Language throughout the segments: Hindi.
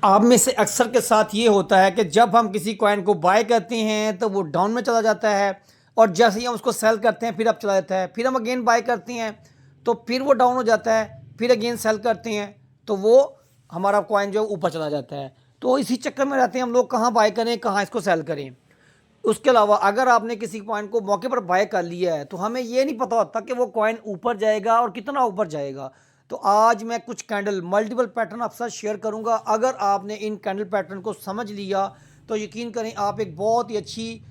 आप में से अक्सर के साथ ये होता है कि जब हम किसी कॉइन को बाय करते हैं तो वो डाउन में चला जाता है, और जैसे ही हम उसको सेल करते हैं फिर अप चला जाता है, फिर हम अगेन बाय करते हैं तो फिर वो डाउन हो जाता है, फिर अगेन सेल करते हैं तो वो हमारा कॉइन जो है ऊपर चला जाता है। तो इसी चक्कर में रहते हैं हम लोग, कहाँ बाय करें कहाँ इसको सेल करें। उसके अलावा अगर आपने किसी कॉइन को मौके पर बाय कर लिया है तो हमें ये नहीं पता होता कि वो कॉइन ऊपर जाएगा और कितना ऊपर जाएगा। तो आज मैं कुछ कैंडल मल्टीपल पैटर्न आपके साथ शेयर करूंगा। अगर आपने इन कैंडल पैटर्न को समझ लिया तो यकीन करें आप एक बहुत ही अच्छी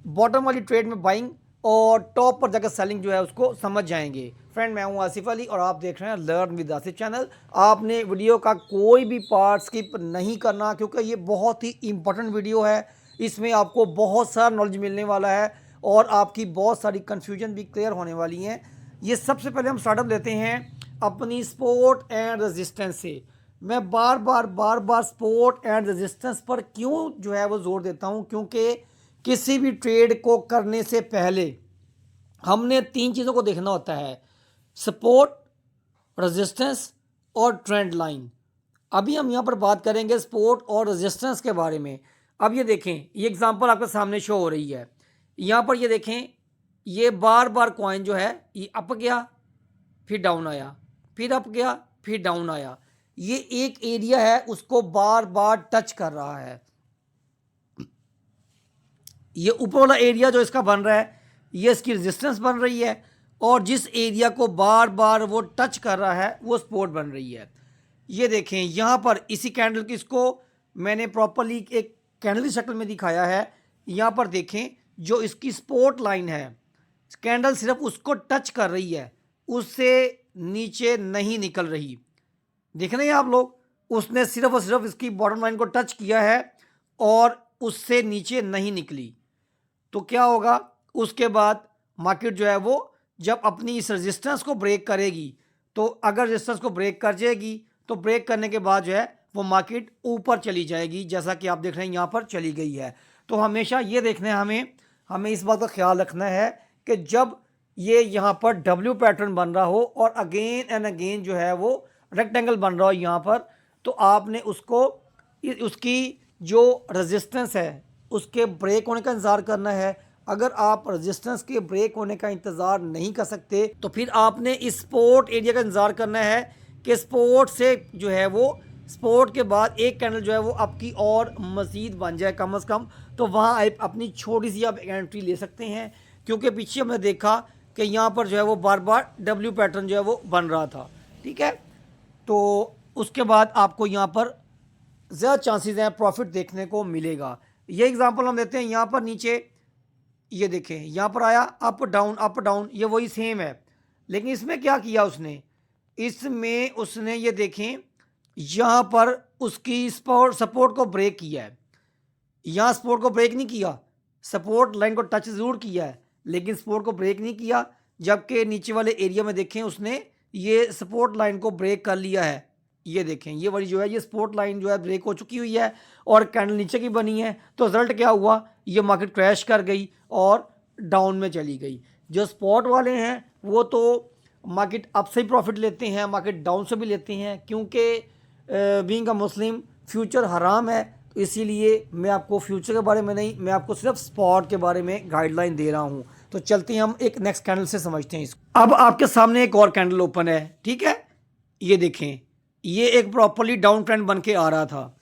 बॉटम वाली ट्रेड में बाइंग और टॉप पर जाकर सेलिंग जो है उसको समझ जाएंगे। फ्रेंड, मैं हूं आसिफ अली और आप देख रहे हैं लर्न विद आसिफ चैनल। आपने वीडियो का कोई भी पार्ट स्किप नहीं करना क्योंकि ये बहुत ही इंपॉर्टेंट वीडियो है। इसमें आपको बहुत सारा नॉलेज मिलने वाला है और आपकी बहुत सारी कन्फ्यूजन भी क्लियर होने वाली हैं। ये सबसे पहले हम स्टार्टअप लेते हैं अपनी सपोर्ट एंड रेजिस्टेंस से। मैं बार बार सपोर्ट एंड रेजिस्टेंस पर क्यों जो है वो जोर देता हूँ, क्योंकि किसी भी ट्रेड को करने से पहले हमने तीन चीज़ों को देखना होता है: सपोर्ट, रेजिस्टेंस और ट्रेंड लाइन। अभी हम यहाँ पर बात करेंगे सपोर्ट और रेजिस्टेंस के बारे में। अब ये देखें, ये एग्जांपल आपके सामने शो हो रही है। यहाँ पर ये देखें, ये बार बार कॉइन जो है ये अप गया फिर डाउन आया, फिर अप गया फिर डाउन आया। ये एक एरिया है उसको बार बार टच कर रहा है। ये ऊपर वाला एरिया जो इसका बन रहा है ये इसकी रेजिस्टेंस बन रही है, और जिस एरिया को बार बार वो टच कर रहा है वो सपोर्ट बन रही है। ये देखें यहाँ पर इसी कैंडल की इसको मैंने प्रॉपरली एक कैंडल की शक्ल में दिखाया है। यहाँ पर देखें जो इसकी सपोर्ट लाइन है, कैंडल सिर्फ उसको टच कर रही है, उससे नीचे नहीं निकल रही। देख रहे हैं आप लोग, उसने सिर्फ और सिर्फ इसकी बॉटम लाइन को टच किया है और उससे नीचे नहीं निकली। तो क्या होगा, उसके बाद मार्केट जो है वो जब अपनी इस रेजिस्टेंस को ब्रेक करेगी, तो अगर रेजिस्टेंस को ब्रेक कर जाएगी तो ब्रेक करने के बाद जो है वो मार्केट ऊपर चली जाएगी, जैसा कि आप देख रहे हैं यहाँ पर चली गई है। तो हमेशा ये देखना है, हमें इस बात का ख्याल रखना है कि जब ये यहाँ पर डब्ल्यू पैटर्न बन रहा हो और अगेन एंड अगेन जो है वो रेक्टेंगल बन रहा हो यहाँ पर, तो आपने उसको उसकी जो रेजिस्टेंस है उसके ब्रेक होने का इंतज़ार करना है। अगर आप रेजिस्टेंस के ब्रेक होने का इंतज़ार नहीं कर सकते तो फिर आपने इस सपोर्ट एरिया का इंतज़ार करना है कि सपोर्ट से जो है वो सपोर्ट के बाद एक कैंडल जो है वो आपकी और मज़ीद बन जाए कम से कम, तो वहाँ आप अपनी छोटी सी आप एंट्री ले सकते हैं। क्योंकि पीछे हमने देखा कि यहाँ पर जो है वो बार बार डब्ल्यू पैटर्न जो है वो बन रहा था। ठीक है, तो उसके बाद आपको यहाँ पर ज़्यादा चांसेस हैं प्रॉफिट देखने को मिलेगा। ये एग्जांपल हम देते हैं, यहाँ पर नीचे ये देखें, यहाँ पर आया अप डाउन, ये वही सेम है। लेकिन इसमें क्या किया उसने, इसमें उसने ये देखें यहाँ पर उसकी सपोर्ट को ब्रेक किया है। यहाँ सपोर्ट को ब्रेक नहीं किया, सपोर्ट लाइन को टच ज़रूर किया है लेकिन सपोर्ट को ब्रेक नहीं किया। जबकि नीचे वाले एरिया में देखें उसने ये सपोर्ट लाइन को ब्रेक कर लिया है। ये देखें, ये वाली जो है ये सपोर्ट लाइन जो है ब्रेक हो चुकी हुई है और कैंडल नीचे की बनी है। तो रिजल्ट क्या हुआ, ये मार्केट क्रैश कर गई और डाउन में चली गई। जो स्पॉट वाले हैं वो तो मार्केट अप से ही प्रॉफिट लेते हैं, मार्केट डाउन से भी लेते हैं, क्योंकि बीइंग अ मुस्लिम फ्यूचर हराम है। तो इसीलिए मैं आपको फ्यूचर के बारे में नहीं, मैं आपको सिर्फ स्पॉट के बारे में गाइडलाइन दे रहा हूँ। तो चलते हैं हम एक नेक्स्ट कैंडल से समझते हैं इसको। अब आपके सामने एक और कैंडल ओपन है, ठीक है। ये देखें, ये एक प्रॉपरली डाउन ट्रेंड बन के आ रहा था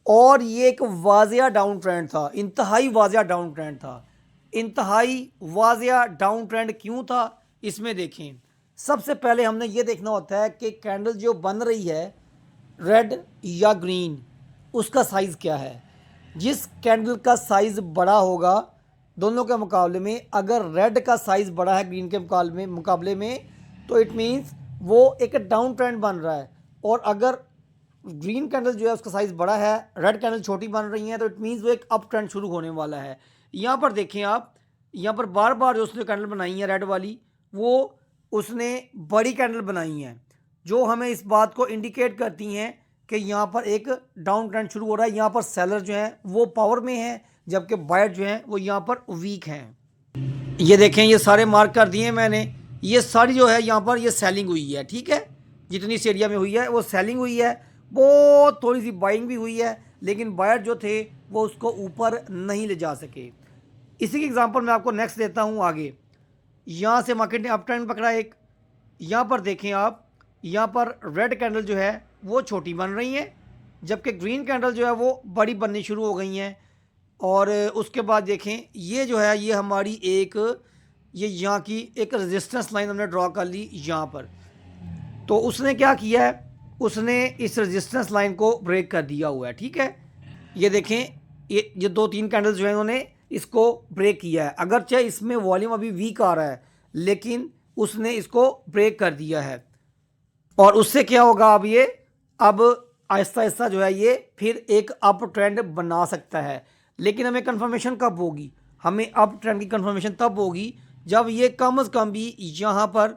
और ये एक वाजिया डाउन ट्रेंड था, इंतहाई वाजिया डाउन ट्रेंड था। इंतहाई वाजिया डाउन ट्रेंड क्यों था, इसमें देखें। सबसे पहले हमने ये देखना होता है कि कैंडल जो बन रही है रेड या ग्रीन, उसका साइज़ क्या है। जिस कैंडल का साइज़ बड़ा होगा दोनों के मुकाबले में, अगर रेड का साइज़ बड़ा है ग्रीन के मुकाबले में तो इट मीन्स वो एक डाउन ट्रेंड बन रहा है। और अगर ग्रीन कैंडल जो है उसका साइज़ बड़ा है, रेड कैंडल छोटी बन रही है, तो इट मीन्स वो एक अप ट्रेंड शुरू होने वाला है। यहाँ पर देखें आप, यहाँ पर बार बार जो उसने कैंडल बनाई है रेड वाली, वो उसने बड़ी कैंडल बनाई हैं जो हमें इस बात को इंडिकेट करती हैं कि यहाँ पर एक डाउन ट्रेंड शुरू हो रहा है। यहाँ पर सेलर जो हैं वो पावर में हैं, जबकि बायर जो हैं वो यहाँ पर वीक हैं। ये देखें, ये सारे मार्क कर दिए मैंने, ये सारी जो है यहाँ पर ये सेलिंग हुई है, ठीक है। जितनी इस एरिया में हुई है वो सेलिंग हुई है। बहुत थोड़ी सी बाइंग भी हुई है, लेकिन बायर जो थे वो उसको ऊपर नहीं ले जा सके। इसी की एग्जांपल मैं आपको नेक्स्ट देता हूँ आगे। यहाँ से मार्केट ने अप ट्रेंड पकड़ा एक, यहाँ पर देखें आप, यहाँ पर रेड कैंडल जो है वो छोटी बन रही है, जबकि ग्रीन कैंडल जो है वो बड़ी बननी शुरू हो गई हैं। और उसके बाद देखें ये जो है ये हमारी एक, ये यहाँ की एक रेजिस्टेंस लाइन हमने ड्रॉ कर ली यहाँ पर। तो उसने क्या किया है, उसने इस रेजिस्टेंस लाइन को ब्रेक कर दिया हुआ है। ठीक है, ये देखें, ये 2-3 कैंडल्स जो है उन्होंने इसको ब्रेक किया है। अगरचे इसमें वॉल्यूम अभी वीक आ रहा है, लेकिन उसने इसको ब्रेक कर दिया है। और उससे क्या होगा, अब ये अब आहिस्ता आहिस्ता जो है ये फिर एक अप ट्रेंड बना सकता है। लेकिन हमें कंफर्मेशन कब होगी, हमें अप ट्रेंड की कंफर्मेशन तब होगी जब ये कम अज़ कम भी यहाँ पर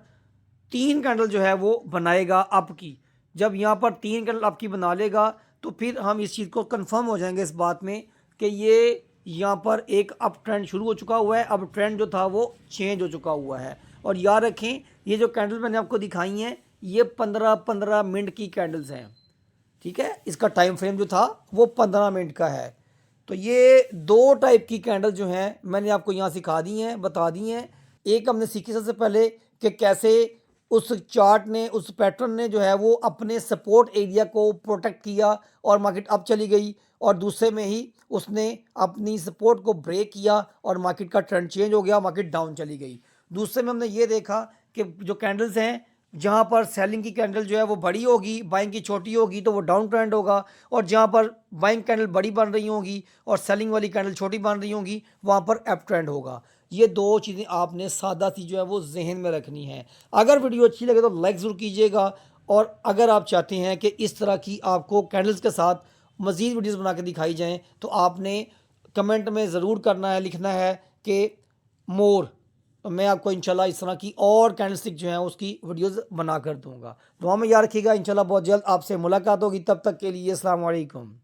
3 कैंडल जो है वो बनाएगा अप की। जब यहाँ पर 3 कैंडल अप की बना लेगा तो फिर हम इस चीज़ को कंफर्म हो जाएंगे इस बात में कि ये यहाँ पर एक अप ट्रेंड शुरू हो चुका हुआ है, अब ट्रेंड जो था वो चेंज हो चुका हुआ है। और याद रखें ये जो कैंडल मैंने आपको दिखाई हैं ये 15-15 मिनट की कैंडल्स हैं। ठीक है, इसका टाइम फ्रेम जो था वो 15 मिनट का है। तो ये 2 टाइप की कैंडल जो हैं मैंने आपको यहाँ सिखा दी हैं, बता दी हैं। एक हमने सीखी सबसे पहले कि कैसे उस चार्ट ने, उस पैटर्न ने जो है वो अपने सपोर्ट एरिया को प्रोटेक्ट किया और मार्केट अप चली गई, और दूसरे में ही उसने अपनी सपोर्ट को ब्रेक किया और मार्केट का ट्रेंड चेंज हो गया, मार्केट डाउन चली गई। दूसरे में हमने ये देखा कि जो कैंडल्स हैं जहाँ पर सेलिंग की कैंडल जो है वो बड़ी होगी, बाइंग की छोटी होगी तो वो डाउन ट्रेंड होगा, और जहाँ पर बाइंग कैंडल बड़ी बन रही होंगी और सेलिंग वाली कैंडल छोटी बन रही होंगी वहाँ पर अप ट्रेंड होगा। ये 2 चीज़ें आपने सादा सी जो है वो जहन में रखनी है। अगर वीडियो अच्छी लगे तो लाइक ज़रूर कीजिएगा, और अगर आप चाहते हैं कि इस तरह की आपको कैंडल्स के साथ मज़ीद वीडियोज़ बना के दिखाई जाएँ तो आपने कमेंट में ज़रूर करना है, लिखना है कि मोर। तो मैं आपको इंशाल्लाह इस तरह की और कैंडलस्टिक जो है उसकी वीडियोज़ बना कर दूँगा। दुआ में याद रखिएगा, इंशाल्लाह बहुत जल्द आपसे मुलाकात होगी। तब तक के लिए अस्सलाम वालेकुम।